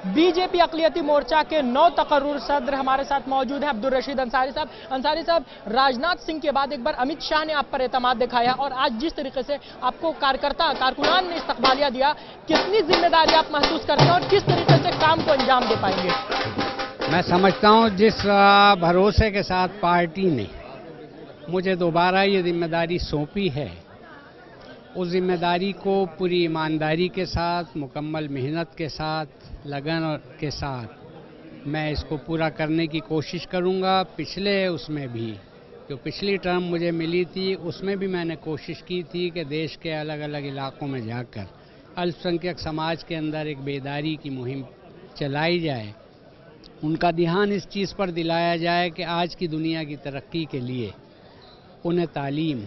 BJP अक़लियती मोर्चा के 9 तकर्रुर सदर हमारे साथ मौजूद हैं, अब्दुल रशीद अंसारी साहब। अंसारी साहब, राजनाथ सिंह के बाद एक बार अमित शाह ने आप पर एतमाद दिखाया और आज जिस तरीके से आपको कारकुनान ने इस्तकबालिया दिया, कितनी जिम्मेदारी आप महसूस करते हैं और किस तरीके से काम को अंजाम दे पाएंगे? मैं समझता हूं जिस भरोसे के साथ पार्टी ने मुझे दोबारा ये जिम्मेदारी सौंपी है, उस जिम्मेदारी को पूरी ईमानदारी के साथ, मुकम्मल मेहनत के साथ, लगन के साथ मैं इसको पूरा करने की कोशिश करूंगा। पिछले उसमें भी जो पिछली टर्म मुझे मिली थी, उसमें भी मैंने कोशिश की थी कि देश के अलग अलग इलाकों में जाकर अल्पसंख्यक समाज के अंदर एक बेदारी की मुहिम चलाई जाए, उनका ध्यान इस चीज़ पर दिलाया जाए कि आज की दुनिया की तरक्की के लिए उन्हें तालीम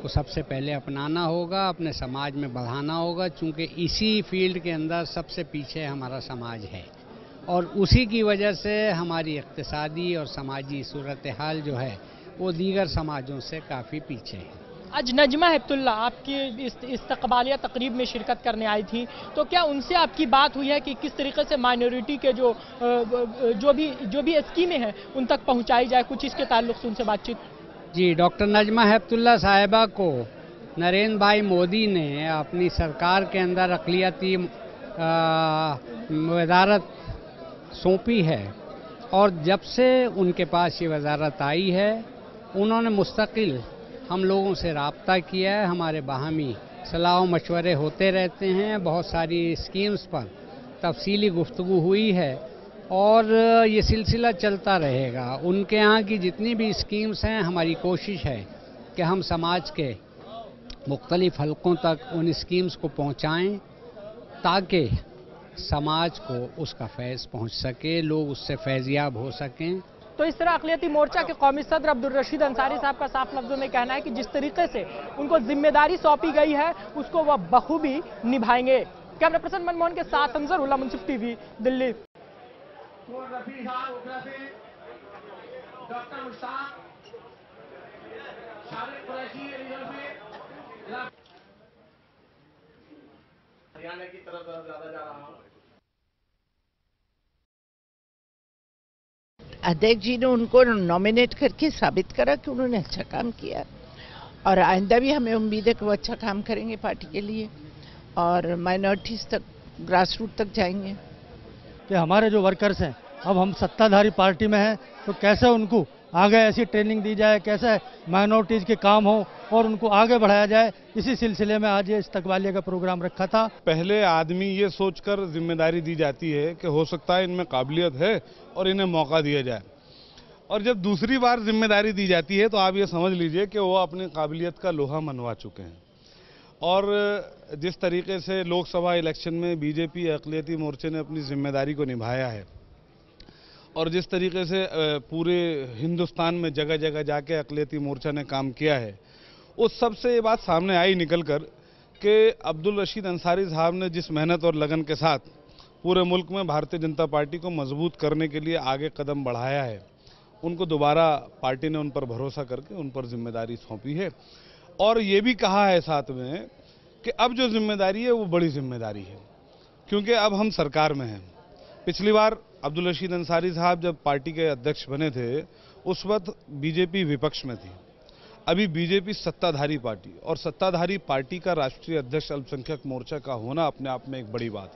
को सबसे पहले अपनाना होगा, अपने समाज में बढ़ाना होगा, चूँकि इसी फील्ड के अंदर सबसे पीछे हमारा समाज है और उसी की वजह से हमारी इक़्तिसादी और समाजी सूरत हाल जो है वो दीगर समाजों से काफ़ी पीछे है। आज नजमा हेपतुल्ला आपकी इस्तकबालिया तकरीब में शिरकत करने आई थी, तो क्या उनसे आपकी बात हुई है कि किस तरीके से माइनॉरिटी के जो भी स्कीमें हैं उन तक पहुंचाई जाए? कुछ इसके ताल्लुक से उनसे बातचीत? जी, डॉक्टर नजमा हेपतुल्ला साहिबा को नरेंद्र भाई मोदी ने अपनी सरकार के अंदर अक़लियती वज़ारत सौंपी है और जब से उनके पास ये वज़ारत आई है उन्होंने मुस्तकिल हम लोगों से राब्ता किया है। हमारे बाहमी सलाह मशवरे होते रहते हैं, बहुत सारी स्कीम्स पर तफसीली गुफ्तगू हुई है और ये सिलसिला चलता रहेगा। उनके यहाँ की जितनी भी स्कीम्स हैं, हमारी कोशिश है कि हम समाज के मुख्तलिफ हलकों तक उन स्कीम्स को पहुँचाएँ ताकि समाज को उसका फैज़ पहुँच सके, लोग उससे फैज़याब हो सकें। तो इस तरह अक़लियती मोर्चा के कौमी सदर अब्दुल रशीद अंसारी साहब का साफ लफ्ज़ों में कहना है कि जिस तरीके से उनको जिम्मेदारी सौंपी गई है उसको वह बखूबी निभाएंगे। कैमरा पर्सन मनमोहन के साथ अंजर उल्ला, मुंसिफ टीवी, दिल्ली। हरियाणा की तरफ ज्यादा जा रहा हूं। अध्यक्ष जी ने उनको नॉमिनेट करके साबित करा कि उन्होंने अच्छा काम किया और आइंदा भी हमें उम्मीद है कि वो अच्छा काम करेंगे पार्टी के लिए और माइनॉरिटीज़ तक, ग्रास रूट तक जाएंगे। कि हमारे जो वर्कर्स हैं, अब हम सत्ताधारी पार्टी में हैं तो कैसे उनको आगे ऐसी ट्रेनिंग दी जाए, कैसे माइनॉरिटीज़ के काम हो और उनको आगे बढ़ाया जाए, इसी सिलसिले में आज ये इस्तकबालिया का प्रोग्राम रखा था। पहले आदमी ये सोचकर जिम्मेदारी दी जाती है कि हो सकता है इनमें काबिलियत है और इन्हें मौका दिया जाए, और जब दूसरी बार जिम्मेदारी दी जाती है तो आप ये समझ लीजिए कि वो अपनी काबिलियत का लोहा मनवा चुके हैं। और जिस तरीके से लोकसभा इलेक्शन में बीजेपी अक़लियती मोर्चे ने अपनी जिम्मेदारी को निभाया है और जिस तरीके से पूरे हिंदुस्तान में जगह जगह जाके अक़लियती मोर्चा ने काम किया है, उस सब से ये बात सामने आई निकल कर कि अब्दुल रशीद अंसारी साहब ने जिस मेहनत और लगन के साथ पूरे मुल्क में भारतीय जनता पार्टी को मजबूत करने के लिए आगे कदम बढ़ाया है, उनको दोबारा पार्टी ने उन पर भरोसा करके उन पर जिम्मेदारी सौंपी है। और ये भी कहा है साथ में कि अब जो जिम्मेदारी है वो बड़ी जिम्मेदारी है, क्योंकि अब हम सरकार में हैं। पिछली बार अब्दुल रशीद अंसारी साहब जब पार्टी के अध्यक्ष बने थे उस वक्त बीजेपी विपक्ष में थी, अभी बीजेपी सत्ताधारी पार्टी, और सत्ताधारी पार्टी का राष्ट्रीय अध्यक्ष अल्पसंख्यक मोर्चा का होना अपने आप में एक बड़ी बात है।